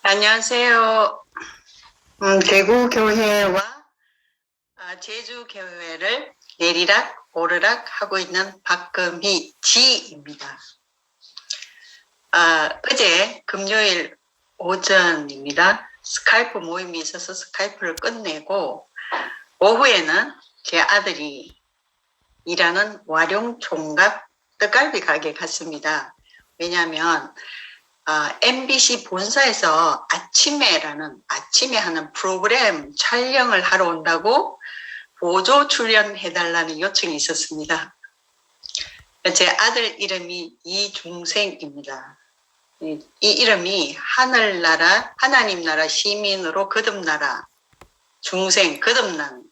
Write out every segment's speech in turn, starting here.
안녕하세요. 대구교회와 제주교회를 내리락 오르락 하고 있는 박금희 지입니다. 어제 금요일 오전입니다. 스카이프 모임이 있어서 스카이프를 끝내고 오후에는 제 아들이 일하는 와룡총각 떡갈비 가게 갔습니다. 왜냐하면 MBC 본사에서 아침에 하는 프로그램 촬영을 하러 온다고 보조 출연해달라는 요청이 있었습니다. 제 아들 이름이 이중생입니다. 이 이름이 하늘나라, 하나님 나라 시민으로 거듭나라, 중생, 거듭난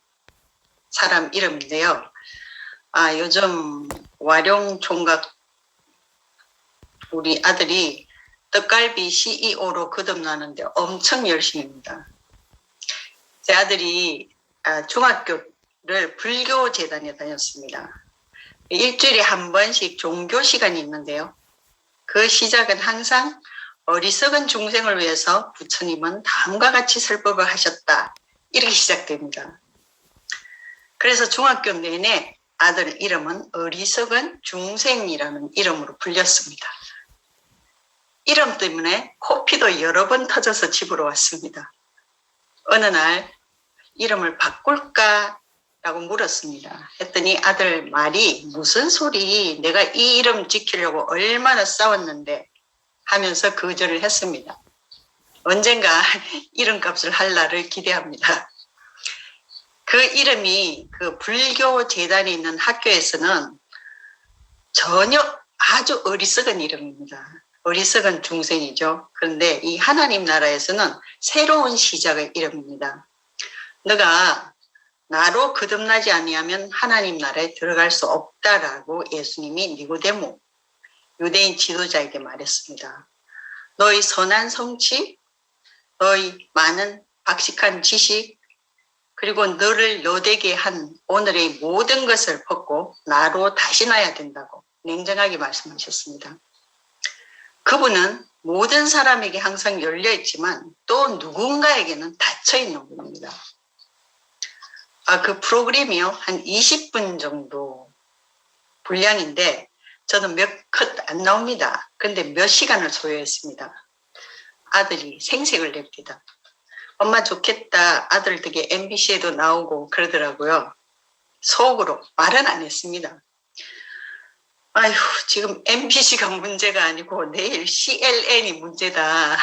사람 이름인데요. 요즘 와룡총각 우리 아들이 떡갈비 CEO로 거듭나는데 엄청 열심입니다. 제 아들이 중학교를 불교재단에 다녔습니다. 일주일에 한 번씩 종교 시간이 있는데요. 그 시작은 항상 어리석은 중생을 위해서 부처님은 다음과 같이 설법을 하셨다. 이렇게 시작됩니다. 그래서 중학교 내내 아들 이름은 어리석은 중생이라는 이름으로 불렸습니다. 이름 때문에 코피도 여러 번 터져서 집으로 왔습니다. 어느 날 이름을 바꿀까? 라고 물었습니다. 했더니 아들 말이 무슨 소리, 내가 이 이름 지키려고 얼마나 싸웠는데 하면서 거절을 했습니다. 언젠가 이름값을 할 날을 기대합니다. 그 이름이 그 불교 재단에 있는 학교에서는 전혀 아주 어리석은 이름입니다. 어리석은 중생이죠. 그런데 이 하나님 나라에서는 새로운 시작의 이름입니다. 너가 나로 거듭나지 아니하면 하나님 나라에 들어갈 수 없다라고 예수님이 니고데모 유대인 지도자에게 말했습니다. 너의 선한 성취, 너의 많은 박식한 지식, 그리고 너를 너되게 한 오늘의 모든 것을 벗고 나로 다시 나야 된다고 냉정하게 말씀하셨습니다. 그분은 모든 사람에게 항상 열려있지만 또 누군가에게는 닫혀있는 분입니다. 그 프로그램이요, 한 20분 정도 분량인데 저는 몇 컷 안 나옵니다. 근데 몇 시간을 소요했습니다. 아들이 생색을 냅니다. 엄마 좋겠다. 아들 덕에 MBC에도 나오고 그러더라고요. 속으로 말은 안 했습니다. 아휴, 지금 MBC가 문제가 아니고 내일 CLN이 문제다.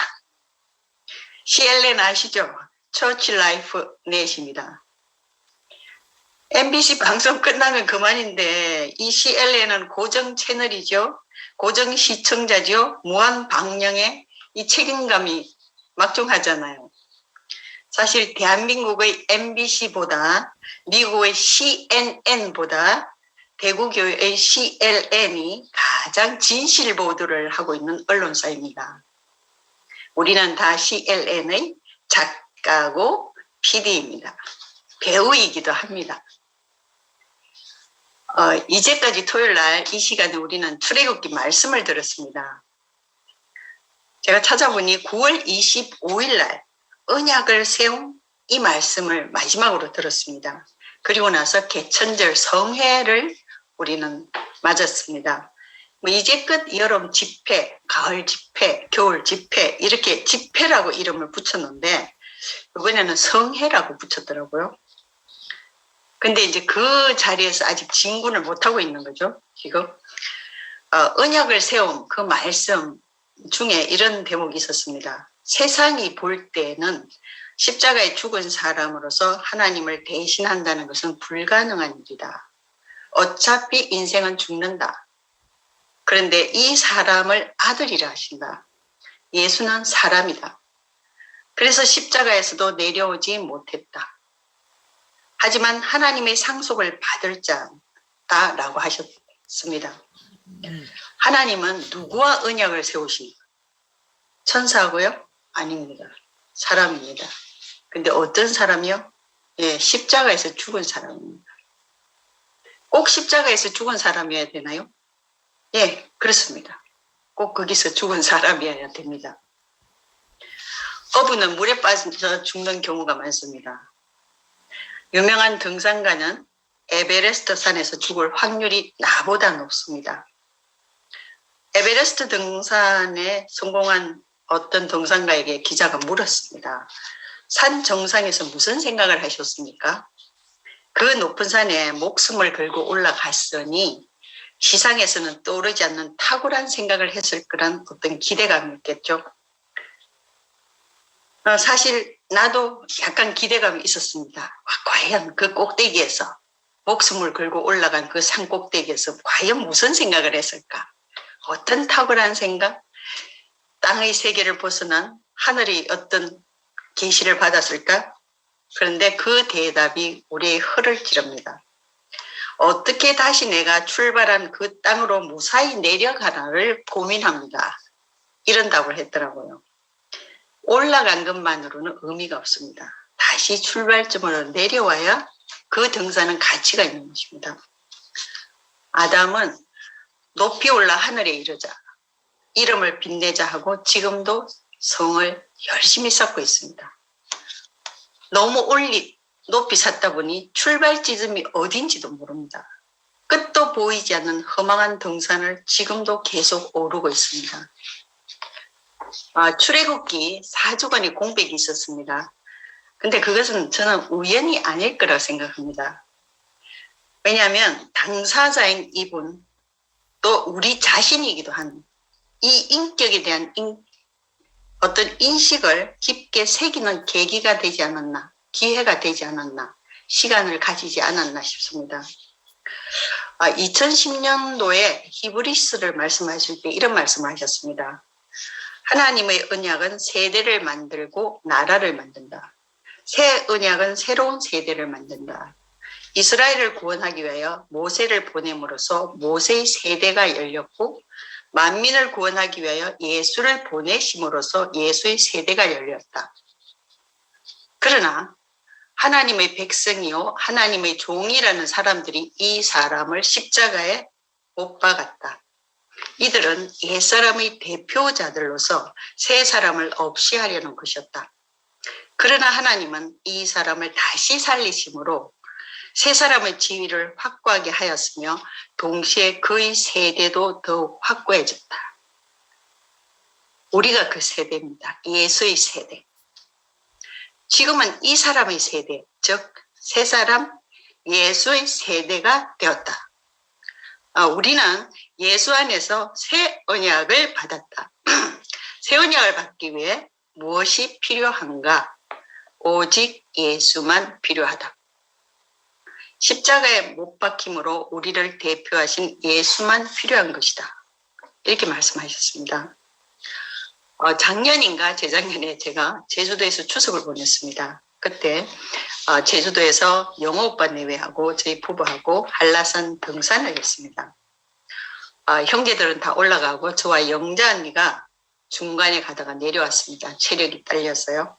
CLN 아시죠? 처치 라이프 넷입니다. MBC 방송 끝나면 그만인데 이 CLN은 고정 채널이죠. 고정 시청자죠. 무한 방영의 이 책임감이 막중하잖아요. 사실 대한민국의 MBC보다 미국의 CNN보다 대구교회의 CLN이 가장 진실 보도를 하고 있는 언론사입니다. 우리는 다 CLN의 작가고 PD입니다. 배우이기도 합니다. 이제까지 토요일 날 이 시간에 우리는 출애굽기 말씀을 들었습니다. 제가 찾아보니 9월 25일 날 언약을 세운 이 말씀을 마지막으로 들었습니다. 그리고 나서 개천절 성회를 우리는 맞았습니다. 이제껏 여름 집회, 가을 집회, 겨울 집회 이렇게 집회라고 이름을 붙였는데 이번에는 성회라고 붙였더라고요. 근데 이제 그 자리에서 아직 진군을 못하고 있는 거죠, 지금. 언약을 세운 그 말씀 중에 이런 대목이 있었습니다. 세상이 볼 때는 십자가에 죽은 사람으로서 하나님을 대신한다는 것은 불가능한 일이다. 어차피 인생은 죽는다. 그런데 이 사람을 아들이라 하신다. 예수는 사람이다. 그래서 십자가에서도 내려오지 못했다. 하지만 하나님의 상속을 받을 자다라고 하셨습니다. 하나님은 누구와 언약을 세우십니까? 천사하고요? 아닙니다. 사람입니다. 근데 어떤 사람이요? 예, 십자가에서 죽은 사람입니다. 꼭 십자가에서 죽은 사람이어야 되나요? 예, 그렇습니다. 꼭 거기서 죽은 사람이어야 됩니다. 어부는 물에 빠져서 죽는 경우가 많습니다. 유명한 등산가는 에베레스트 산에서 죽을 확률이 나보다 높습니다. 에베레스트 등산에 성공한 어떤 등산가에게 기자가 물었습니다. 산 정상에서 무슨 생각을 하셨습니까? 그 높은 산에 목숨을 걸고 올라갔으니 시상에서는 떠오르지 않는 탁월한 생각을 했을 거란 어떤 기대감이 있겠죠. 사실 나도 약간 기대감이 있었습니다. 과연 그 꼭대기에서 목숨을 걸고 올라간 그 산 꼭대기에서 과연 무슨 생각을 했을까? 어떤 탁월한 생각? 땅의 세계를 벗어난 하늘이 어떤 계시를 받았을까? 그런데 그 대답이 우리의 혀를 찌릅니다. 어떻게 다시 내가 출발한 그 땅으로 무사히 내려가나를 고민합니다. 이런 답을 했더라고요. 올라간 것만으로는 의미가 없습니다. 다시 출발점으로 내려와야 그 등산은 가치가 있는 것입니다. 아담은 높이 올라 하늘에 이르자, 이름을 빛내자 하고 지금도 성을 열심히 쌓고 있습니다. 너무 높이 샀다 보니 출발 지점이 어딘지도 모릅니다. 끝도 보이지 않는 허망한 등산을 지금도 계속 오르고 있습니다. 출애굽기 4주간의 공백이 있었습니다. 근데 그것은 저는 우연이 아닐 거라고 생각합니다. 왜냐하면 당사자인 이분, 또 우리 자신이기도 한 이 인격에 대한 어떤 인식을 깊게 새기는 계기가 되지 않았나, 기회가 되지 않았나, 시간을 가지지 않았나 싶습니다. 2010년도에 히브리스를 말씀하실 때 이런 말씀을 하셨습니다. 하나님의 언약은 세대를 만들고 나라를 만든다. 새 언약은 새로운 세대를 만든다. 이스라엘을 구원하기 위하여 모세를 보냄으로써 모세의 세대가 열렸고 만민을 구원하기 위하여 예수를 보내심으로써 예수의 세대가 열렸다. 그러나 하나님의 백성이요 하나님의 종이라는 사람들이 이 사람을 십자가에 못 박았다. 이들은 옛사람의 대표자들로서 새 사람을 없이 하려는 것이었다. 그러나 하나님은 이 사람을 다시 살리심으로 새 사람의 지위를 확고하게 하였으며 동시에 그의 세대도 더욱 확고해졌다. 우리가 그 세대입니다. 예수의 세대. 지금은 이 사람의 세대, 즉 새 사람 예수의 세대가 되었다. 우리는 예수 안에서 새 언약을 받았다. 새 언약을 받기 위해 무엇이 필요한가? 오직 예수만 필요하다. 십자가에 못 박힘으로 우리를 대표하신 예수만 필요한 것이다. 이렇게 말씀하셨습니다. 작년인가 재작년에 제가 제주도에서 추석을 보냈습니다. 그때 제주도에서 영호 오빠 내외하고 저희 부부하고 한라산 등산을 했습니다. 형제들은 다 올라가고 저와 영자 언니가 중간에 가다가 내려왔습니다. 체력이 딸렸어요.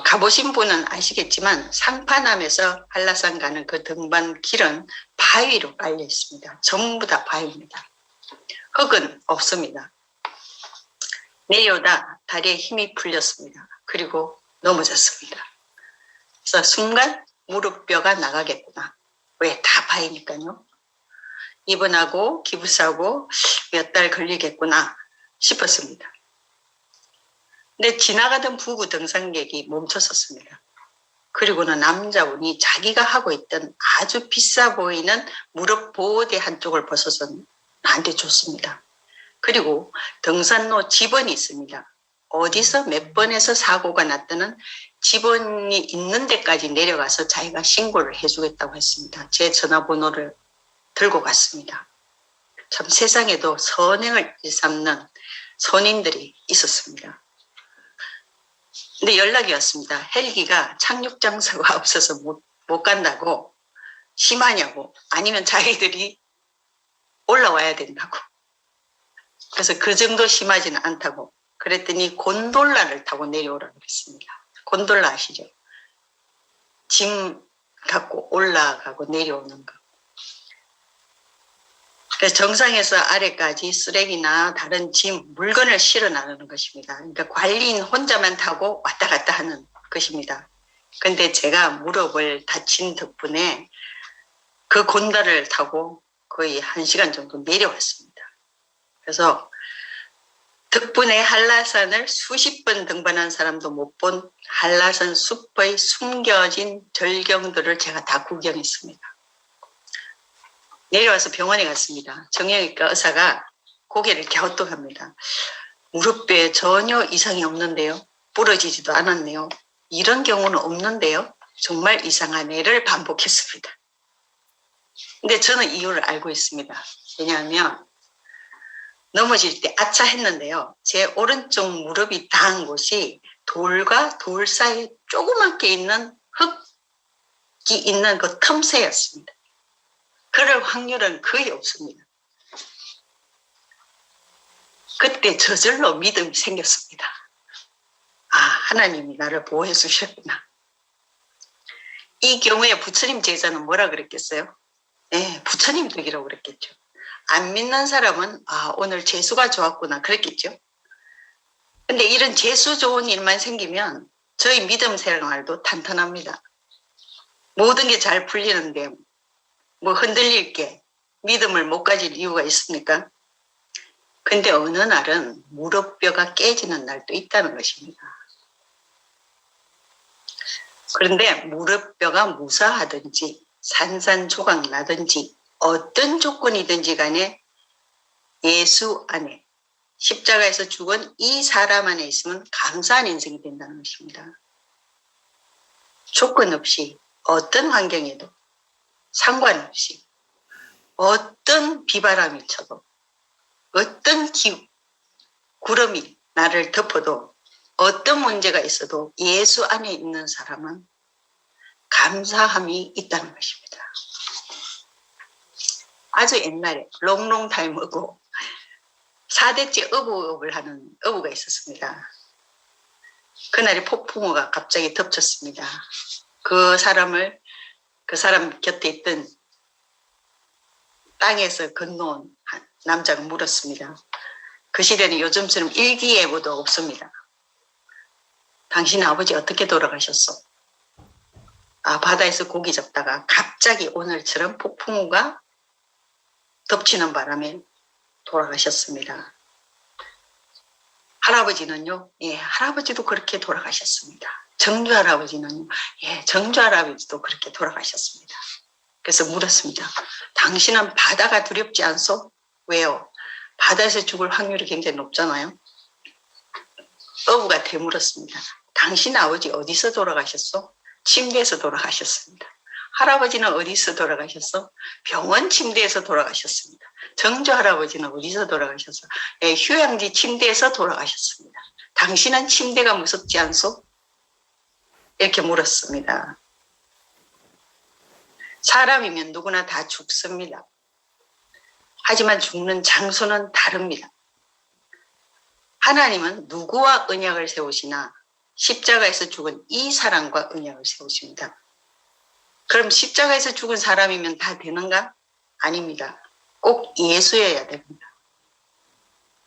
가보신 분은 아시겠지만 상파남에서 한라산 가는 그 등반 길은 바위로 깔려 있습니다. 전부 다 바위입니다. 흙은 없습니다. 내려오다 다리에 힘이 풀렸습니다. 그리고 넘어졌습니다. 그래서 순간 무릎뼈가 나가겠구나. 왜? 다 바위니까요. 입원하고 기부사고 몇 달 걸리겠구나 싶었습니다. 근데 지나가던 부부 등산객이 멈췄었습니다. 그리고는 남자분이 자기가 하고 있던 아주 비싸 보이는 무릎 보호대 한쪽을 벗어서 나한테 줬습니다. 그리고 등산로 지번이 있습니다. 어디서 몇 번에서 사고가 났다는 지번이 있는 데까지 내려가서 자기가 신고를 해주겠다고 했습니다. 제 전화번호를 들고 갔습니다. 참 세상에도 선행을 일삼는 선인들이 있었습니다. 근데 연락이 왔습니다. 헬기가 착륙 장소가 없어서 못 간다고, 심하냐고, 아니면 자기들이 올라와야 된다고. 그래서 그 정도 심하지는 않다고. 그랬더니 곤돌라를 타고 내려오라고 그랬습니다. 곤돌라 아시죠? 짐 갖고 올라가고 내려오는 거. 그래서 정상에서 아래까지 쓰레기나 다른 짐, 물건을 실어 나가는 것입니다. 그러니까 관리인 혼자만 타고 왔다 갔다 하는 것입니다. 근데 제가 무릎을 다친 덕분에 그 곤달을 타고 거의 1시간 정도 내려왔습니다. 그래서 덕분에 한라산을 수십 번 등반한 사람도 못 본 한라산 숲의 숨겨진 절경들을 제가 다 구경했습니다. 내려와서 병원에 갔습니다. 정형외과 의사가 고개를 갸우뚱합니다. 무릎뼈에 전혀 이상이 없는데요. 부러지지도 않았네요. 이런 경우는 없는데요. 정말 이상하네를 반복했습니다. 근데 저는 이유를 알고 있습니다. 왜냐하면 넘어질 때 아차 했는데요. 제 오른쪽 무릎이 닿은 곳이 돌과 돌 사이에 조그맣게 있는 흙이 있는 그 틈새였습니다. 그럴 확률은 거의 없습니다. 그때 저절로 믿음이 생겼습니다. 아, 하나님이 나를 보호해 주셨구나. 이 경우에 부처님 제자는 뭐라 그랬겠어요? 네, 부처님 덕이라고 그랬겠죠. 안 믿는 사람은 아, 오늘 재수가 좋았구나 그랬겠죠. 근데 이런 재수 좋은 일만 생기면 저희 믿음 생활도 탄탄합니다. 모든 게 잘 풀리는데 뭐 흔들릴 게 믿음을 못 가질 이유가 있습니까? 근데 어느 날은 무릎뼈가 깨지는 날도 있다는 것입니다. 그런데 무릎뼈가 무사하든지 산산조각 나든지 어떤 조건이든지 간에 예수 안에 십자가에서 죽은 이 사람 안에 있으면 감사한 인생이 된다는 것입니다. 조건 없이 어떤 환경에도 상관없이 어떤 비바람이 쳐도 어떤 구름이 나를 덮어도 어떤 문제가 있어도 예수 안에 있는 사람은 감사함이 있다는 것입니다. 아주 옛날에 롱롱 타임이고 4대째 어부업을 하는 어부가 있었습니다. 그날이 폭풍우가 갑자기 덮쳤습니다. 그 사람 곁에 있던 땅에서 건너온 남자가 물었습니다. 그 시대는 요즘처럼 일기예보도 없습니다. 당신 아버지 어떻게 돌아가셨어? 아, 바다에서 고기 잡다가 갑자기 오늘처럼 폭풍우가 덮치는 바람에 돌아가셨습니다. 할아버지는요? 예, 할아버지도 그렇게 돌아가셨습니다. 정주 할아버지는요? 예, 정주 할아버지도 그렇게 돌아가셨습니다. 그래서 물었습니다. 당신은 바다가 두렵지 않소? 왜요? 바다에서 죽을 확률이 굉장히 높잖아요. 어부가 되물었습니다. 당신 아버지 어디서 돌아가셨어? 침대에서 돌아가셨습니다. 할아버지는 어디서 돌아가셨어? 병원 침대에서 돌아가셨습니다. 정조 할아버지는 어디서 돌아가셨어? 예, 휴양지 침대에서 돌아가셨습니다. 당신은 침대가 무섭지 않소? 이렇게 물었습니다. 사람이면 누구나 다 죽습니다. 하지만 죽는 장소는 다릅니다. 하나님은 누구와 언약을 세우시나 십자가에서 죽은 이 사람과 언약을 세우십니다. 그럼 십자가에서 죽은 사람이면 다 되는가? 아닙니다. 꼭 예수여야 됩니다.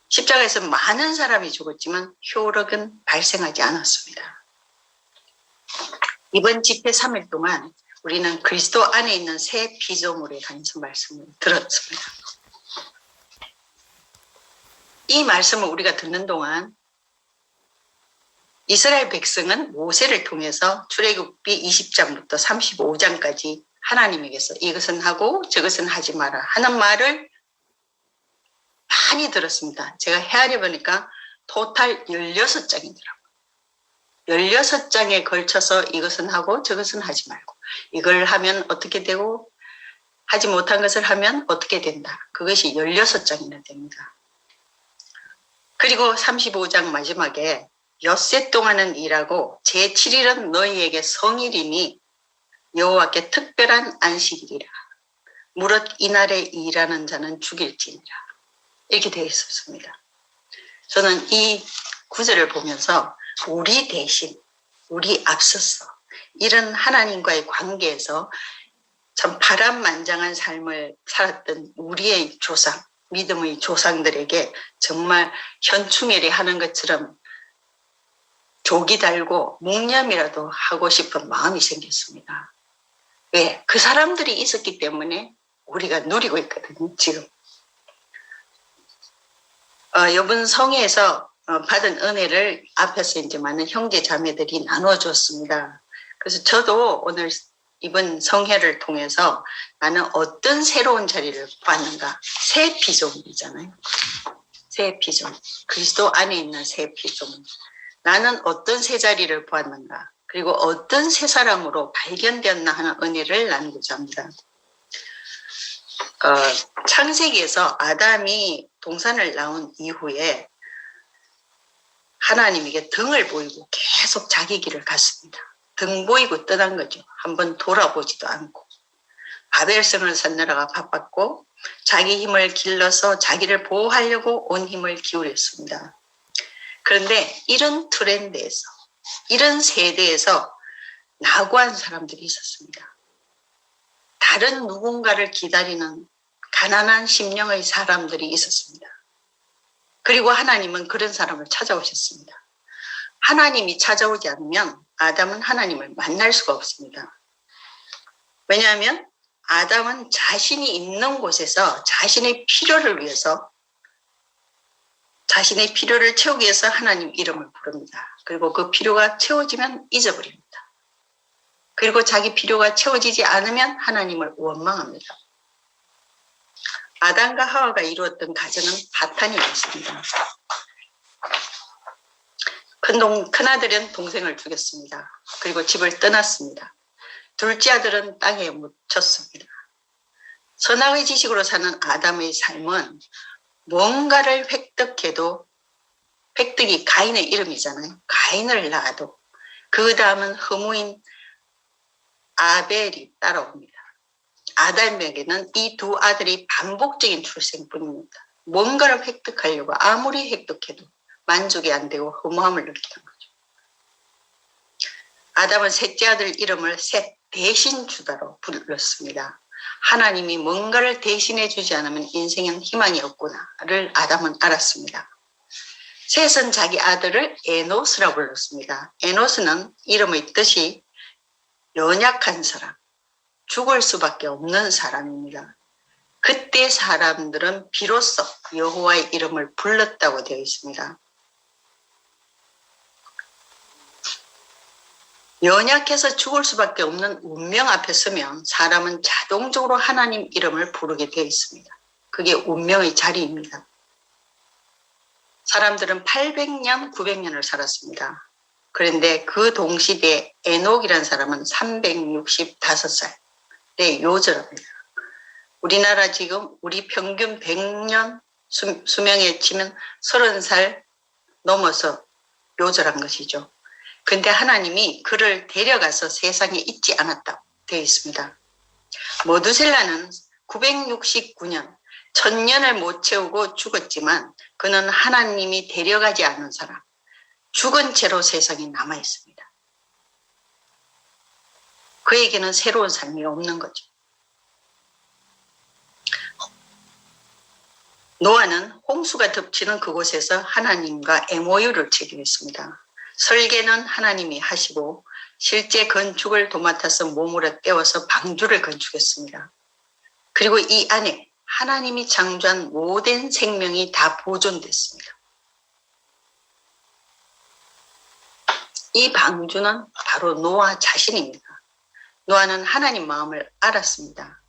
십자가에서 많은 사람이 죽었지만 효력은 발생하지 않았습니다. 이번 집회 3일 동안 우리는 그리스도 안에 있는 새 피조물에 관해서 말씀을 들었습니다. 이 말씀을 우리가 듣는 동안 이스라엘 백성은 모세를 통해서 출애굽기 20장부터 35장까지 하나님에게서 이것은 하고 저것은 하지 마라 하는 말을 많이 들었습니다. 제가 헤아려 보니까 토탈 16장이더라고요. 16장에 걸쳐서 이것은 하고 저것은 하지 말고 이걸 하면 어떻게 되고 하지 못한 것을 하면 어떻게 된다. 그것이 16장이나 됩니다. 그리고 35장 마지막에 엿새 동안은 일하고 제7일은 너희에게 성일이니 여호와께 특별한 안식일이라. 무릇 이날에 일하는 자는 죽일지니라. 이렇게 되어 있었습니다. 저는 이 구절을 보면서 우리 대신 우리 앞서서 이런 하나님과의 관계에서 참 파란만장한 삶을 살았던 우리의 조상, 믿음의 조상들에게 정말 현충일에 하는 것처럼 조기 달고 묵념이라도 하고 싶은 마음이 생겼습니다. 왜? 그 사람들이 있었기 때문에 우리가 누리고 있거든요, 지금. 이번 성회에서 받은 은혜를 앞에서 이제 많은 형제 자매들이 나눠줬습니다. 그래서 저도 오늘 이번 성회를 통해서 나는 어떤 새로운 자리를 받는가. 새 피조물이잖아요. 새 피조물. 그리스도 안에 있는 새 피조물. 나는 어떤 새 자리를 보았는가. 그리고 어떤 새 사람으로 발견되었나 하는 은혜를 나누고자 합니다. 창세기에서 아담이 동산을 나온 이후에 하나님에게 등을 보이고 계속 자기 길을 갔습니다. 등 보이고 떠난 거죠. 한번 돌아보지도 않고. 바벨성을 쌓느라가 바빴고 자기 힘을 길러서 자기를 보호하려고 온 힘을 기울였습니다. 그런데 이런 트렌드에서, 이런 세대에서 낙오한 사람들이 있었습니다. 다른 누군가를 기다리는 가난한 심령의 사람들이 있었습니다. 그리고 하나님은 그런 사람을 찾아오셨습니다. 하나님이 찾아오지 않으면 아담은 하나님을 만날 수가 없습니다. 왜냐하면 아담은 자신이 있는 곳에서 자신의 필요를 위해서, 자신의 필요를 채우기 위해서 하나님 이름을 부릅니다. 그리고 그 필요가 채워지면 잊어버립니다. 그리고 자기 필요가 채워지지 않으면 하나님을 원망합니다. 아담과 하와가 이루었던 가정은 파탄이 났습니다. 큰아들은 동생을 죽였습니다. 그리고 집을 떠났습니다. 둘째 아들은 땅에 묻혔습니다. 선악의 지식으로 사는 아담의 삶은 뭔가를 획득해도, 획득이 가인의 이름이잖아요. 가인을 낳아도 그 다음은 허무인 아벨이 따라옵니다. 아담에게는 이 두 아들이 반복적인 출생뿐입니다. 뭔가를 획득하려고 아무리 획득해도 만족이 안 되고 허무함을 느끼는 거죠. 아담은 셋째 아들 이름을 셋 대신 주다로 불렀습니다. 하나님이 뭔가를 대신해 주지 않으면 인생엔 희망이 없구나를 아담은 알았습니다. 셋은 자기 아들을 에노스라고 불렀습니다. 에노스는 이름의 뜻이 연약한 사람, 죽을 수밖에 없는 사람입니다. 그때 사람들은 비로소 여호와의 이름을 불렀다고 되어 있습니다. 연약해서 죽을 수밖에 없는 운명 앞에 서면 사람은 자동적으로 하나님 이름을 부르게 되어 있습니다. 그게 운명의 자리입니다. 사람들은 800년, 900년을 살았습니다. 그런데 그 동시대에 에녹이라는 사람은 365살의 요절합니다. 우리나라 지금 우리 평균 100년 수명에 치면 30살 넘어서 요절한 것이죠. 근데 하나님이 그를 데려가서 세상에 있지 않았다고 되어 있습니다. 모두셀라는 969년, 1000년을 못 채우고 죽었지만 그는 하나님이 데려가지 않은 사람, 죽은 채로 세상에 남아 있습니다. 그에게는 새로운 삶이 없는 거죠. 노아는 홍수가 덮치는 그곳에서 하나님과 MOU를 체결했습니다. 설계는 하나님이 하시고 실제 건축을 도맡아서 몸으로 떼어서 방주를 건축했습니다. 그리고 이 안에 하나님이 창조한 모든 생명이 다 보존됐습니다. 이 방주는 바로 노아 자신입니다. 노아는 하나님 마음을 알았습니다.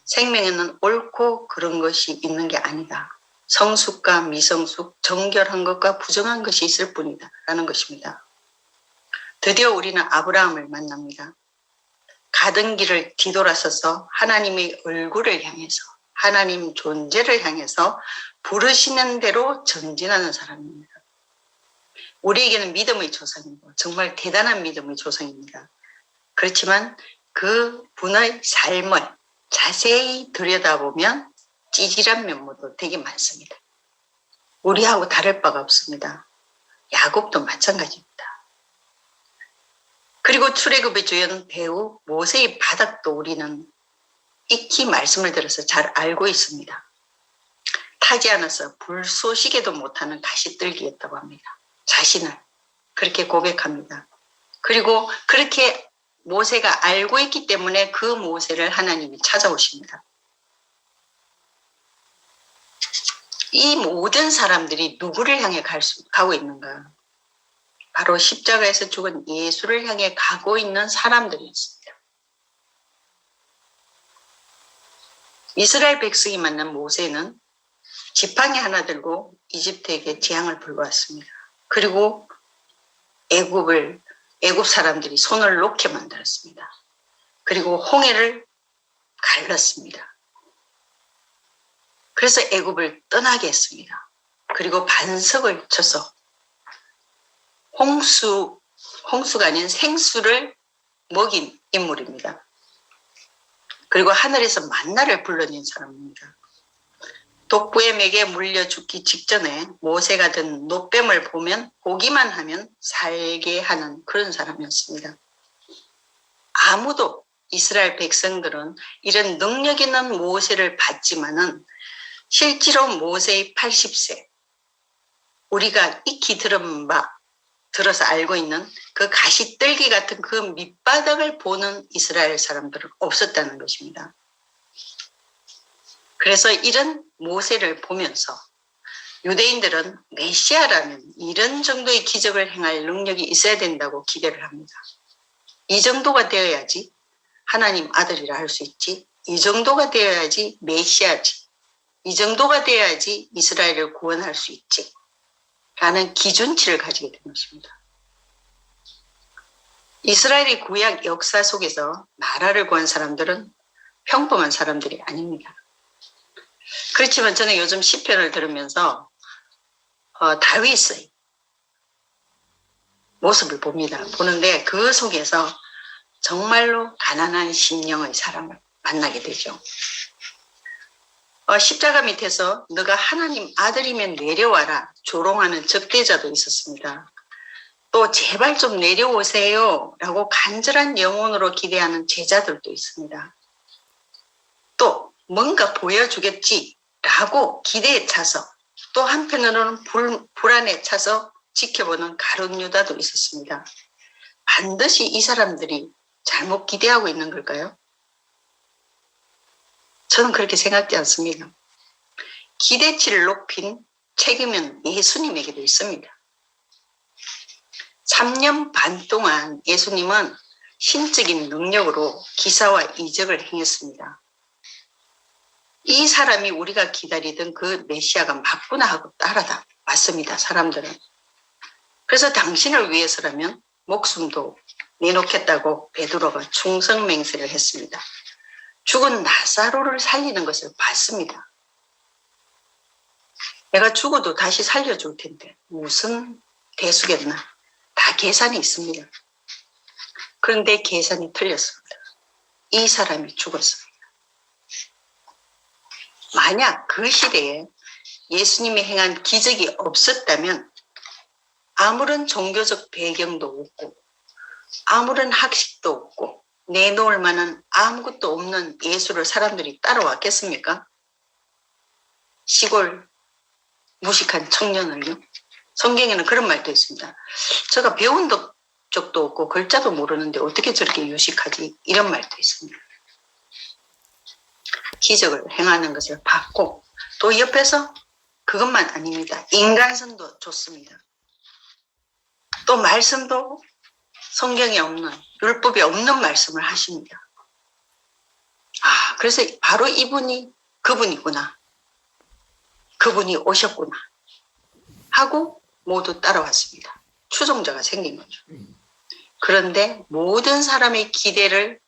생명에는 옳고 그런 것이 있는 게 아니다. 성숙과 미성숙, 정결한 것과 부정한 것이 있을 뿐이다 라는 것입니다. 드디어 우리는 아브라함을 만납니다. 가던 길을 뒤돌아서서 하나님의 얼굴을 향해서, 하나님 존재를 향해서 부르시는 대로 전진하는 사람입니다. 우리에게는 믿음의 조상이고 정말 대단한 믿음의 조상입니다. 그렇지만 그 분의 삶을 자세히 들여다보면 찌질한 면모도 되게 많습니다. 우리하고 다를 바가 없습니다. 야곱도 마찬가지입니다. 그리고 출애굽의 주연 배우 모세의 바닥도 우리는 익히 말씀을 들어서 잘 알고 있습니다. 타지 않아서 불쏘시개도 못하는 가시떨기였다고 합니다. 자신을 그렇게 고백합니다. 그리고 그렇게 모세가 알고 있기 때문에 그 모세를 하나님이 찾아오십니다. 이 모든 사람들이 누구를 향해 가고 있는가? 바로 십자가에서 죽은 예수를 향해 가고 있는 사람들이었습니다. 이스라엘 백성이 만난 모세는 지팡이 하나 들고 이집트에게 재앙을 불러왔습니다. 그리고 애굽 사람들이 손을 놓게 만들었습니다. 그리고 홍해를 갈랐습니다. 그래서 애굽을 떠나게 했습니다. 그리고 반석을 쳐서 홍수가 아닌 생수를 먹인 인물입니다. 그리고 하늘에서 만나를 불러낸 사람입니다. 독부엠에게 물려 죽기 직전에 모세가 든 놋뱀을 보기만 하면 살게 하는 그런 사람이었습니다. 아무도 이스라엘 백성들은 이런 능력 있는 모세를 봤지만은 실제로 모세의 80세, 우리가 익히 들어서 알고 있는 그 가시떨기 같은 그 밑바닥을 보는 이스라엘 사람들은 없었다는 것입니다. 그래서 이런 모세를 보면서 유대인들은 메시아라면 이런 정도의 기적을 행할 능력이 있어야 된다고 기대를 합니다. 이 정도가 되어야지 하나님 아들이라 할 수 있지, 이 정도가 되어야지 메시아지, 이 정도가 돼야지 이스라엘을 구원할 수 있지 라는 기준치를 가지게 된 것입니다. 이스라엘의 구약 역사 속에서 나라를 구한 사람들은 평범한 사람들이 아닙니다. 그렇지만 저는 요즘 시편을 들으면서 다윗의 모습을 보는데 그 속에서 정말로 가난한 심령의 사람을 만나게 되죠. 십자가 밑에서 너가 하나님 아들이면 내려와라 조롱하는 적대자도 있었습니다. 또 제발 좀 내려오세요 라고 간절한 영혼으로 기대하는 제자들도 있습니다. 또 뭔가 보여주겠지 라고 기대에 차서 또 한편으로는 불안에 차서 지켜보는 가룟 유다도 있었습니다. 반드시 이 사람들이 잘못 기대하고 있는 걸까요? 저는 그렇게 생각지 않습니다. 기대치를 높인 책임은 예수님에게도 있습니다. 3년 반 동안 예수님은 신적인 능력으로 기사와 이적을 행했습니다. 이 사람이 우리가 기다리던 그 메시아가 맞구나 하고 따라왔습니다. 사람들은. 그래서 당신을 위해서라면 목숨도 내놓겠다고 베드로가 충성맹세를 했습니다. 죽은 나사로를 살리는 것을 봤습니다. 내가 죽어도 다시 살려줄 텐데 무슨 대수겠나. 다 계산이 있습니다. 그런데 계산이 틀렸습니다. 이 사람이 죽었습니다. 만약 그 시대에 예수님이 행한 기적이 없었다면 아무런 종교적 배경도 없고 아무런 학식도 없고 내놓을 만한 아무것도 없는 예수를 사람들이 따라왔겠습니까? 시골 무식한 청년을요? 성경에는 그런 말도 있습니다. 제가 배운 적도 없고 글자도 모르는데 어떻게 저렇게 유식하지? 이런 말도 있습니다. 기적을 행하는 것을 봤고 또 옆에서 그것만 아닙니다. 인간성도 좋습니다. 또 말씀도 성경에 없는 율법에 없는 말씀을 하십니다. 그래서 바로 이분이 그분이구나. 그분이 오셨구나 하고 모두 따라왔습니다. 추종자가 생긴 거죠. 그런데 모든 사람의 기대를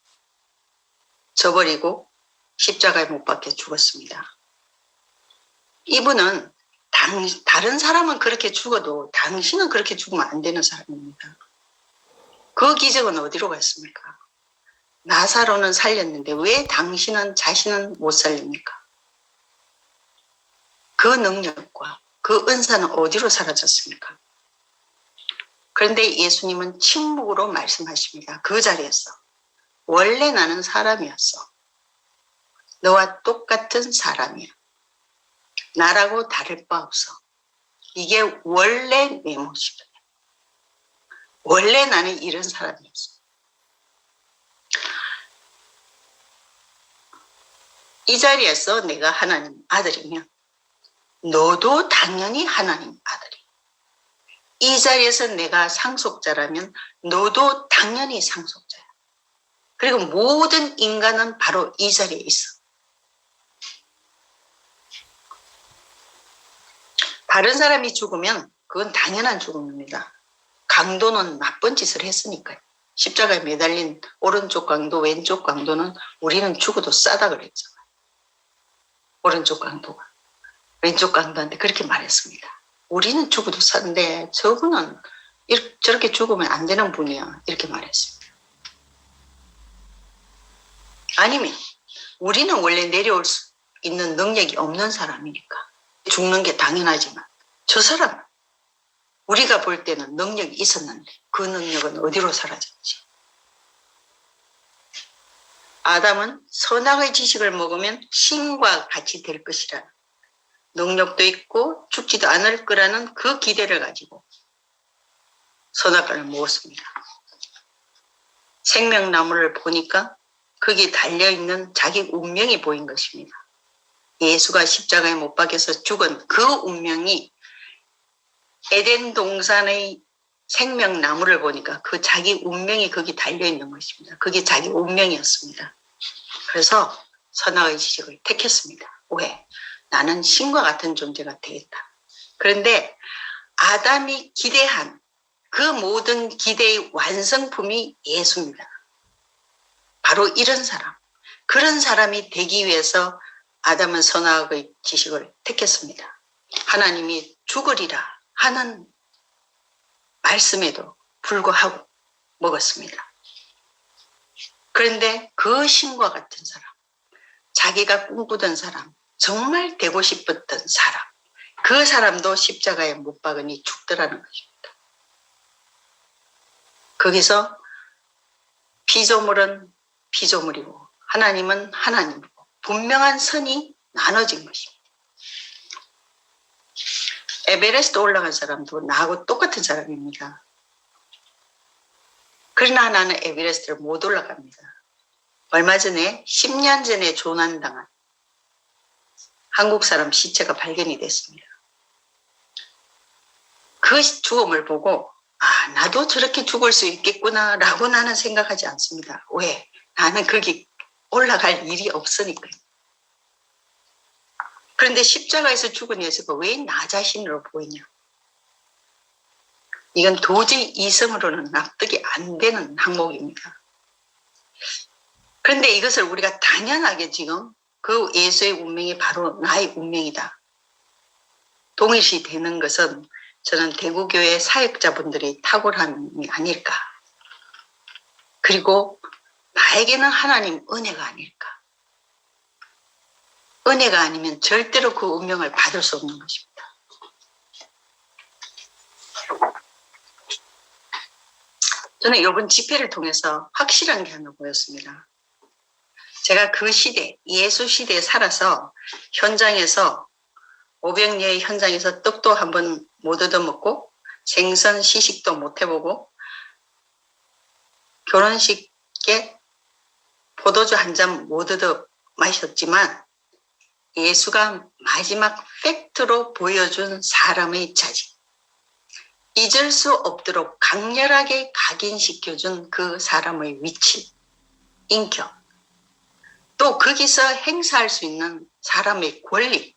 저버리고 십자가에 못 박혀 죽었습니다. 이분은 다른 사람은 그렇게 죽어도 당신은 그렇게 죽으면 안 되는 사람입니다. 그 기적은 어디로 갔습니까? 나사로는 살렸는데 왜 당신은 자신은 못 살립니까? 그 능력과 그 은사는 어디로 사라졌습니까? 그런데 예수님은 침묵으로 말씀하십니다. 그 자리에서 원래 나는 사람이었어. 너와 똑같은 사람이야. 나라고 다를 바 없어. 이게 원래 내 모습이야. 원래 나는 이런 사람이었어. 이 자리에서 내가 하나님 아들이면 너도 당연히 하나님 아들이야. 이 자리에서 내가 상속자라면 너도 당연히 상속자야. 그리고 모든 인간은 바로 이 자리에 있어. 다른 사람이 죽으면 그건 당연한 죽음입니다. 강도는 나쁜 짓을 했으니까요. 십자가에 매달린 오른쪽 강도, 왼쪽 강도는 우리는 죽어도 싸다 그랬잖아요. 오른쪽 강도가 왼쪽 강도한테 그렇게 말했습니다. 우리는 죽어도 싸는데 저분은 저렇게 죽으면 안 되는 분이야. 이렇게 말했습니다. 아니면 우리는 원래 내려올 수 있는 능력이 없는 사람이니까 죽는 게 당연하지만 저 사람 우리가 볼 때는 능력이 있었는데 그 능력은 어디로 사라졌지? 아담은 선악의 지식을 먹으면 신과 같이 될 것이라 능력도 있고 죽지도 않을 거라는 그 기대를 가지고 선악과를 먹었습니다. 생명나무를 보니까 거기에 달려있는 자기 운명이 보인 것입니다. 예수가 십자가에 못 박혀서 죽은 그 운명이 에덴 동산의 생명나무를 보니까 그 자기 운명이 거기 달려있는 것입니다. 그게 자기 운명이었습니다. 그래서 선악의 지식을 택했습니다. 왜? 나는 신과 같은 존재가 되겠다. 그런데 아담이 기대한 그 모든 기대의 완성품이 예수입니다. 바로 이런 사람, 그런 사람이 되기 위해서 아담은 선악의 지식을 택했습니다. 하나님이 죽으리라 하는 말씀에도 불구하고 먹었습니다. 그런데 그 신과 같은 사람, 자기가 꿈꾸던 사람, 정말 되고 싶었던 사람, 그 사람도 십자가에 못 박으니 죽더라는 것입니다. 거기서 피조물은 피조물이고 하나님은 하나님이고 분명한 선이 나눠진 것입니다. 에베레스트 올라간 사람도 나하고 똑같은 사람입니다. 그러나 나는 에베레스트를 못 올라갑니다. 얼마 전에 10년 전에 조난당한 한국 사람 시체가 발견이 됐습니다. 그 죽음을 보고 나도 저렇게 죽을 수 있겠구나 라고 나는 생각하지 않습니다. 왜? 나는 거기 올라갈 일이 없으니까요. 그런데 십자가에서 죽은 예수가 왜 나 자신으로 보이냐? 이건 도저히 이성으로는 납득이 안 되는 항목입니다. 그런데 이것을 우리가 당연하게 지금 그 예수의 운명이 바로 나의 운명이다. 동일시 되는 것은 저는 대구교회 사역자분들의 탁월함이 아닐까. 그리고 나에게는 하나님 은혜가 아닐까. 은혜가 아니면 절대로 그 운명을 받을 수 없는 것입니다. 저는 이번 집회를 통해서 확실한 게 하나 보였습니다. 제가 그 시대, 예수 시대에 살아서 현장에서 오병리의 현장에서 떡도 한번 못 얻어먹고 생선 시식도 못 해보고 결혼식에 포도주 한 잔 못 얻어 마셨지만 예수가 마지막 팩트로 보여준 사람의 자질, 잊을 수 없도록 강렬하게 각인시켜준 그 사람의 위치, 인격, 또 거기서 행사할 수 있는 사람의 권리,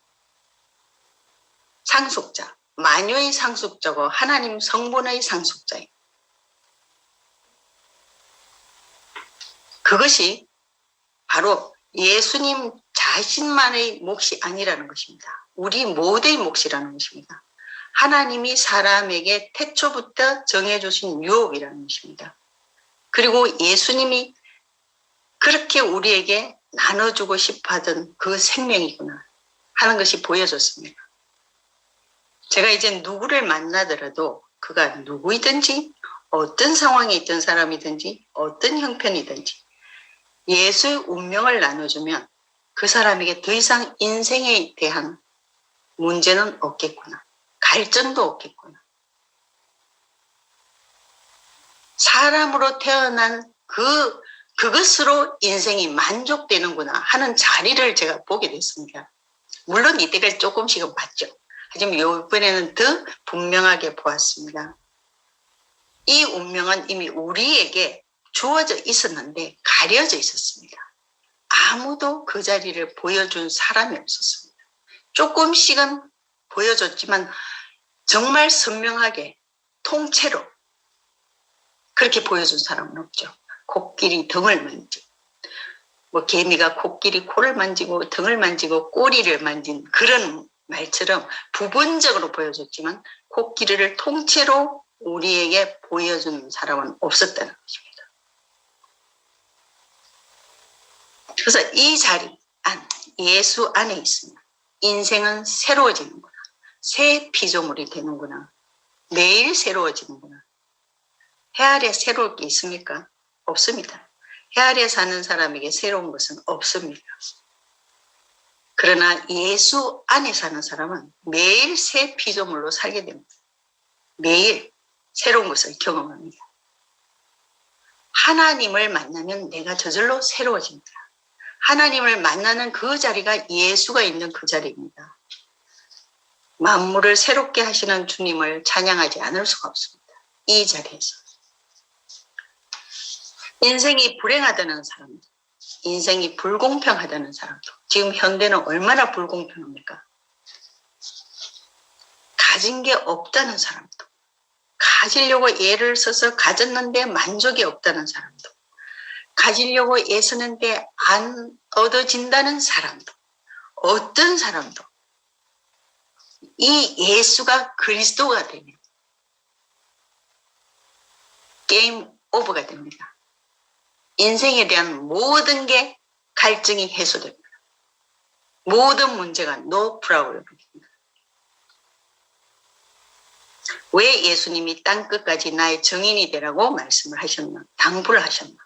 상속자, 만유의 상속자고 하나님 성분의 상속자예요. 그것이 바로 예수님 자신만의 몫이 아니라는 것입니다. 우리 모두의 몫이라는 것입니다. 하나님이 사람에게 태초부터 정해주신 유혹이라는 것입니다. 그리고 예수님이 그렇게 우리에게 나눠주고 싶어하던 그 생명이구나 하는 것이 보여졌습니다. 제가 이제 누구를 만나더라도 그가 누구이든지 어떤 상황에 있던 사람이든지 어떤 형편이든지 예수의 운명을 나눠주면 그 사람에게 더 이상 인생에 대한 문제는 없겠구나. 갈증도 없겠구나. 사람으로 태어난 그것으로 인생이 만족되는구나 하는 자리를 제가 보게 됐습니다. 물론 이때까지 조금씩은 봤죠. 하지만 이번에는 더 분명하게 보았습니다. 이 운명은 이미 우리에게 주어져 있었는데 가려져 있었습니다. 아무도 그 자리를 보여준 사람이 없었습니다. 조금씩은 보여줬지만 정말 선명하게 통째로 그렇게 보여준 사람은 없죠. 코끼리 등을 만지고 개미가 코끼리 코를 만지고 등을 만지고 꼬리를 만진 그런 말처럼 부분적으로 보여줬지만 코끼리를 통째로 우리에게 보여준 사람은 없었다는 것입니다. 그래서 이 자리 예수 안에 있으면 인생은 새로워지는구나. 새 피조물이 되는구나. 매일 새로워지는구나. 해 아래 새로울 게 있습니까? 없습니다. 해 아래 사는 사람에게 새로운 것은 없습니다. 그러나 예수 안에 사는 사람은 매일 새 피조물로 살게 됩니다. 매일 새로운 것을 경험합니다. 하나님을 만나면 내가 저절로 새로워집니다. 하나님을 만나는 그 자리가 예수가 있는 그 자리입니다. 만물을 새롭게 하시는 주님을 찬양하지 않을 수가 없습니다. 이 자리에서. 인생이 불행하다는 사람들, 인생이 불공평하다는 사람들, 지금 현대는 얼마나 불공평합니까? 가진 게 없다는 사람도, 가지려고 애를 써서 가졌는데 만족이 없다는 사람도, 가지려고 애쓰는데 안 얻어진다는 사람도, 어떤 사람도 이 예수가 그리스도가 되면 게임 오버가 됩니다. 인생에 대한 모든 게 갈증이 해소됩니다. 모든 문제가 no problem입니다. 왜 예수님이 땅끝까지 나의 증인이 되라고 말씀을 하셨나? 당부를 하셨나?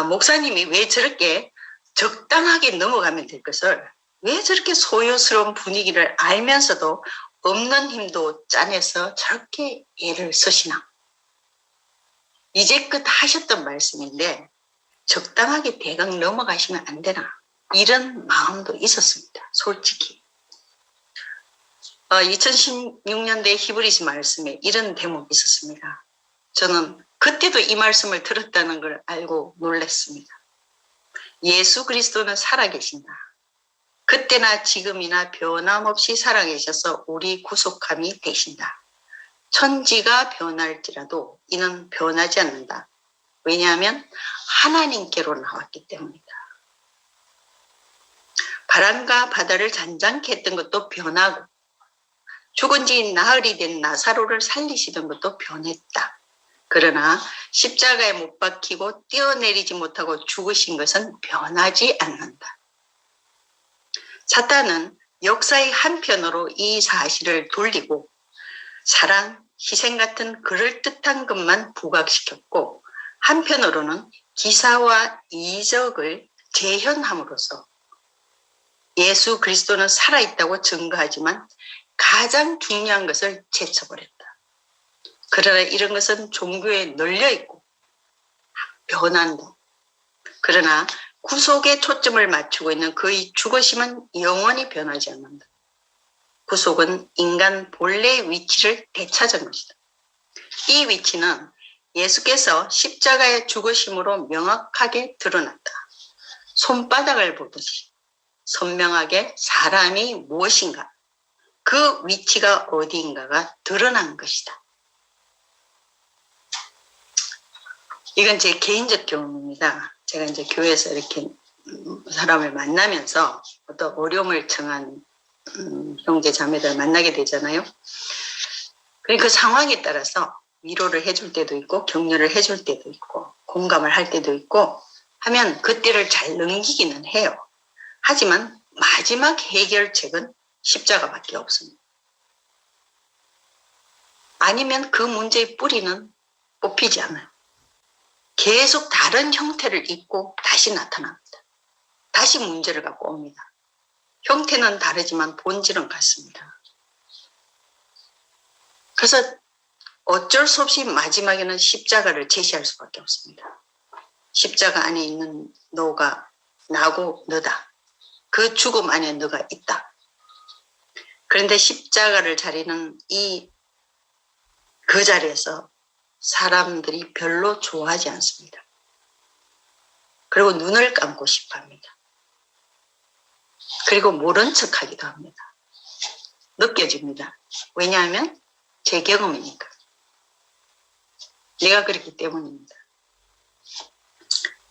목사님이 왜 저렇게 적당하게 넘어가면 될 것을 왜 저렇게 소요스러운 분위기를 알면서도 없는 힘도 짜내서 저렇게 애를 쓰시나? 이제껏 하셨던 말씀인데 적당하게 대강 넘어가시면 안 되나? 이런 마음도 있었습니다. 솔직히. 2016년대 히브리서 말씀에 이런 대목이 있었습니다. 저는 그때도 이 말씀을 들었다는 걸 알고 놀랐습니다. 예수 그리스도는 살아계신다. 그때나 지금이나 변함없이 살아계셔서 우리 구속함이 되신다. 천지가 변할지라도 이는 변하지 않는다. 왜냐하면 하나님께로 나왔기 때문이다. 바람과 바다를 잔잔케 했던 것도 변하고 죽은 지 나흘이 된 나사로를 살리시던 것도 변했다. 그러나 십자가에 못 박히고 뛰어내리지 못하고 죽으신 것은 변하지 않는다. 사탄은 역사의 한편으로 이 사실을 돌리고 사랑, 희생 같은 그럴듯한 것만 부각시켰고 한편으로는 기사와 이적을 재현함으로써 예수 그리스도는 살아있다고 증거하지만 가장 중요한 것을 제쳐버렸다. 그러나 이런 것은 종교에 널려있고 변한다. 그러나 구속에 초점을 맞추고 있는 그의 죽으심은 영원히 변하지 않는다. 구속은 인간 본래의 위치를 되찾은 것이다. 이 위치는 예수께서 십자가의 죽으심으로 명확하게 드러났다. 손바닥을 보듯이 선명하게 사람이 무엇인가, 그 위치가 어디인가가 드러난 것이다. 이건 제 개인적 경험입니다. 제가 이제 교회에서 이렇게 사람을 만나면서 어떤 어려움을 청한 형제 자매들 만나게 되잖아요. 그러니까 그 상황에 따라서 위로를 해줄 때도 있고 격려를 해줄 때도 있고 공감을 할 때도 있고 하면 그때를 잘 넘기기는 해요. 하지만 마지막 해결책은 십자가밖에 없습니다. 아니면 그 문제의 뿌리는 뽑히지 않아요. 계속 다른 형태를 입고 다시 나타납니다. 다시 문제를 갖고 옵니다. 형태는 다르지만 본질은 같습니다. 그래서 어쩔 수 없이 마지막에는 십자가를 제시할 수밖에 없습니다. 십자가 안에 있는 너가 나고 너다. 그 죽음 안에 너가 있다. 그런데 십자가를 자리는 그 자리에서 사람들이 별로 좋아하지 않습니다. 그리고 눈을 감고 싶어 합니다. 그리고 모른 척 하기도 합니다. 느껴집니다. 왜냐하면 제 경험이니까. 내가 그렇기 때문입니다.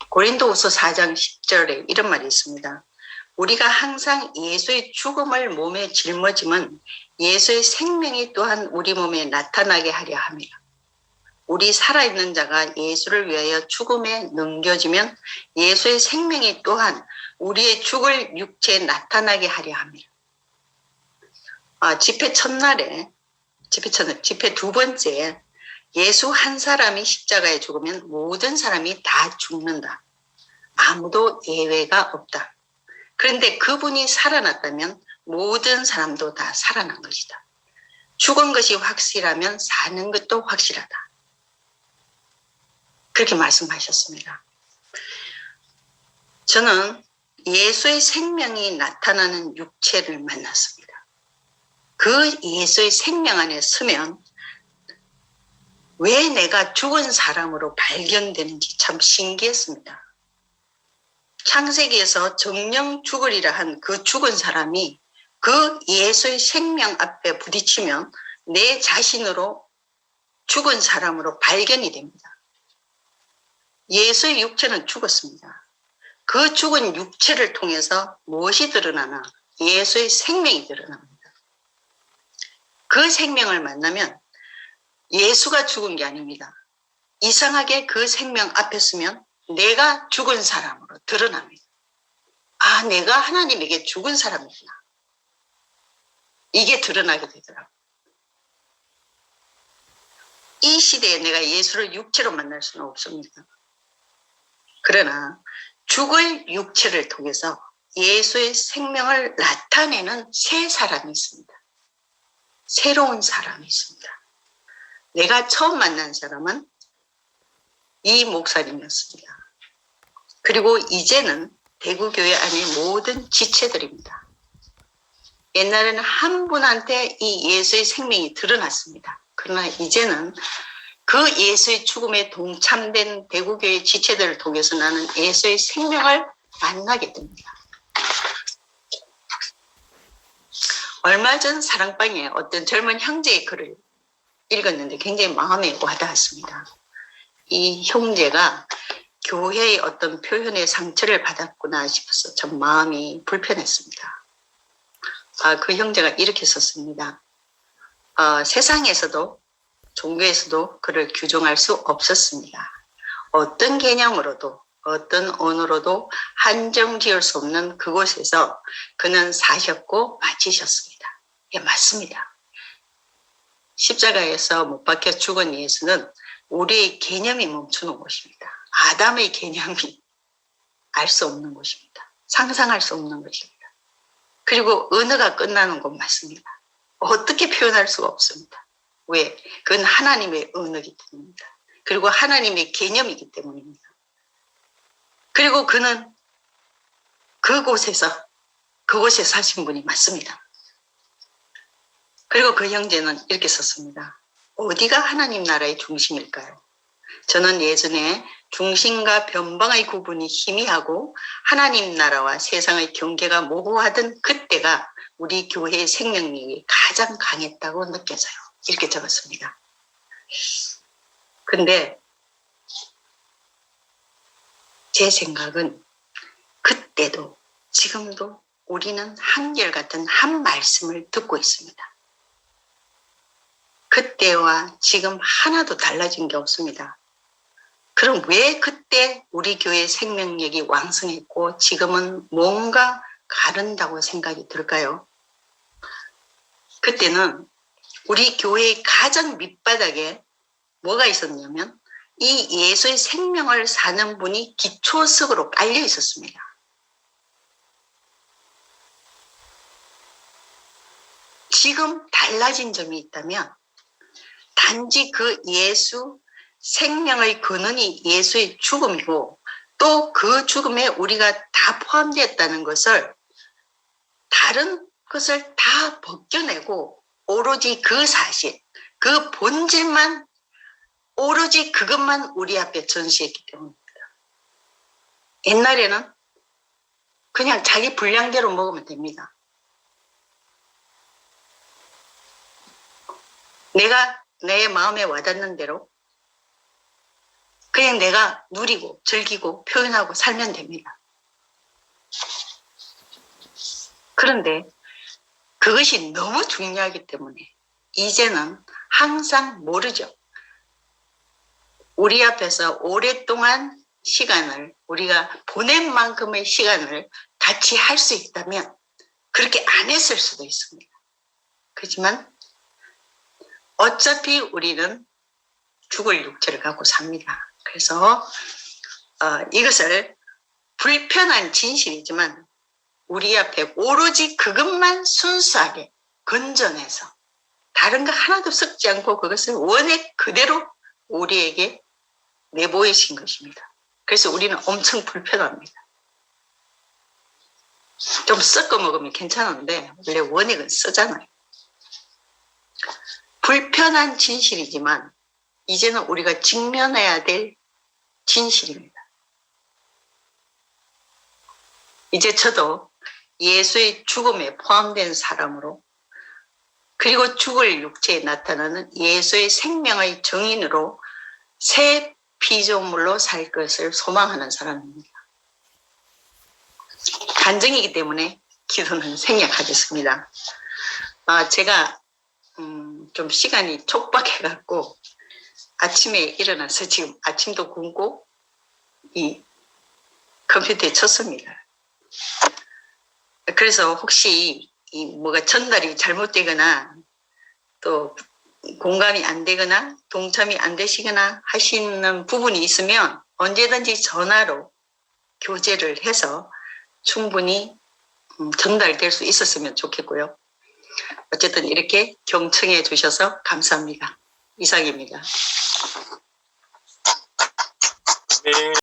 고린도후서 4장 10절에 이런 말이 있습니다. 우리가 항상 예수의 죽음을 몸에 짊어짐은 예수의 생명이 또한 우리 몸에 나타나게 하려 함이라. 우리 살아있는 자가 예수를 위하여 죽음에 넘겨지면 예수의 생명이 또한 우리의 죽을 육체에 나타나게 하려 함이라. 집회 첫날에, 집회 두 번째에 예수 한 사람이 십자가에 죽으면 모든 사람이 다 죽는다. 아무도 예외가 없다. 그런데 그분이 살아났다면 모든 사람도 다 살아난 것이다. 죽은 것이 확실하면 사는 것도 확실하다. 그렇게 말씀하셨습니다. 저는 예수의 생명이 나타나는 육체를 만났습니다. 그 예수의 생명 안에 서면 왜 내가 죽은 사람으로 발견되는지 참 신기했습니다. 창세기에서 정령 죽으리라 한 그 죽은 사람이 그 예수의 생명 앞에 부딪히면 내 자신으로 죽은 사람으로 발견이 됩니다. 예수의 육체는 죽었습니다. 그 죽은 육체를 통해서 무엇이 드러나나? 예수의 생명이 드러납니다. 그 생명을 만나면 예수가 죽은 게 아닙니다. 이상하게 그 생명 앞에 서면 내가 죽은 사람으로 드러납니다. 아, 내가 하나님에게 죽은 사람이구나. 이게 드러나게 되더라고요. 이 시대에 내가 예수를 육체로 만날 수는 없습니다. 그러나 죽을 육체를 통해서 예수의 생명을 나타내는 새 사람이 있습니다. 새로운 사람이 있습니다. 내가 처음 만난 사람은 이 목사님이었습니다. 그리고 이제는 대구교회 안에 모든 지체들입니다. 옛날에는 한 분한테 이 예수의 생명이 드러났습니다. 그러나 이제는 그 예수의 죽음에 동참된 대구교회 지체들을 통해서 나는 예수의 생명을 만나게 됩니다. 얼마 전 사랑방에 어떤 젊은 형제의 글을 읽었는데 굉장히 마음에 와닿았습니다. 이 형제가 교회의 어떤 표현에 상처를 받았구나 싶어서 참 마음이 불편했습니다. 그 형제가 이렇게 썼습니다. 세상에서도 종교에서도 그를 규정할 수 없었습니다. 어떤 개념으로도 어떤 언어로도 한정 지을 수 없는 그곳에서 그는 사셨고 마치셨습니다. 예, 맞습니다. 십자가에서 못 박혀 죽은 예수는 우리의 개념이 멈추는 곳입니다. 아담의 개념이 알 수 없는 곳입니다. 상상할 수 없는 것입니다. 그리고 언어가 끝나는 곳 맞습니다. 어떻게 표현할 수가 없습니다. 왜? 그건 하나님의 언어이기 때문입니다. 그리고 하나님의 개념이기 때문입니다. 그리고 그는 그곳에 사신 분이 맞습니다. 그리고 그 형제는 이렇게 썼습니다. 어디가 하나님 나라의 중심일까요? 저는 예전에 중심과 변방의 구분이 희미하고 하나님 나라와 세상의 경계가 모호하던 그때가 우리 교회의 생명력이 가장 강했다고 느껴져요. 이렇게 적었습니다. 근데 제 생각은 그때도 지금도 우리는 한결같은 한 말씀을 듣고 있습니다. 그때와 지금 하나도 달라진 게 없습니다. 그럼 왜 그때 우리 교회의 생명력이 왕성했고 지금은 뭔가 가른다고 생각이 들까요? 그때는 우리 교회의 가장 밑바닥에 뭐가 있었냐면 이 예수의 생명을 사는 분이 기초석으로 깔려 있었습니다. 지금 달라진 점이 있다면 단지 그 예수 생명의 근원이 예수의 죽음이고 또 그 죽음에 우리가 다 포함되었다는 것을 다른 것을 다 벗겨내고 오로지 그 사실, 그 본질만 오로지 그것만 우리 앞에 전시했기 때문입니다. 옛날에는 그냥 자기 분량대로 먹으면 됩니다. 내가 내 마음에 와닿는 대로 그냥 내가 누리고 즐기고 표현하고 살면 됩니다. 그런데 그것이 너무 중요하기 때문에 이제는 항상 모르죠. 우리 앞에서 오랫동안 시간을 우리가 보낸 만큼의 시간을 같이 할 수 있다면 그렇게 안 했을 수도 있습니다. 그렇지만 어차피 우리는 죽을 육체를 갖고 삽니다. 그래서 이것을 불편한 진실이지만 우리 앞에 오로지 그것만 순수하게 건져내서 다른 거 하나도 섞지 않고 그것을 원액 그대로 우리에게 내보이신 것입니다. 그래서 우리는 엄청 불편합니다. 좀 섞어 먹으면 괜찮은데 원래 원액은 쓰잖아요. 불편한 진실이지만 이제는 우리가 직면해야 될 진실입니다. 이제 저도 예수의 죽음에 포함된 사람으로 그리고 죽을 육체에 나타나는 예수의 생명의 증인으로 새 피조물로 살 것을 소망하는 사람입니다. 간증이기 때문에 기도는 생략하겠습니다. 제가 좀 시간이 촉박해갖고 아침에 일어나서 지금 아침도 굶고 이 컴퓨터에 쳤습니다. 그래서 혹시 뭐가 전달이 잘못되거나 또 공감이 안 되거나 동참이 안 되시거나 하시는 부분이 있으면 언제든지 전화로 교제를 해서 충분히 전달될 수 있었으면 좋겠고요. 어쨌든 이렇게 경청해 주셔서 감사합니다. 이상입니다. 네.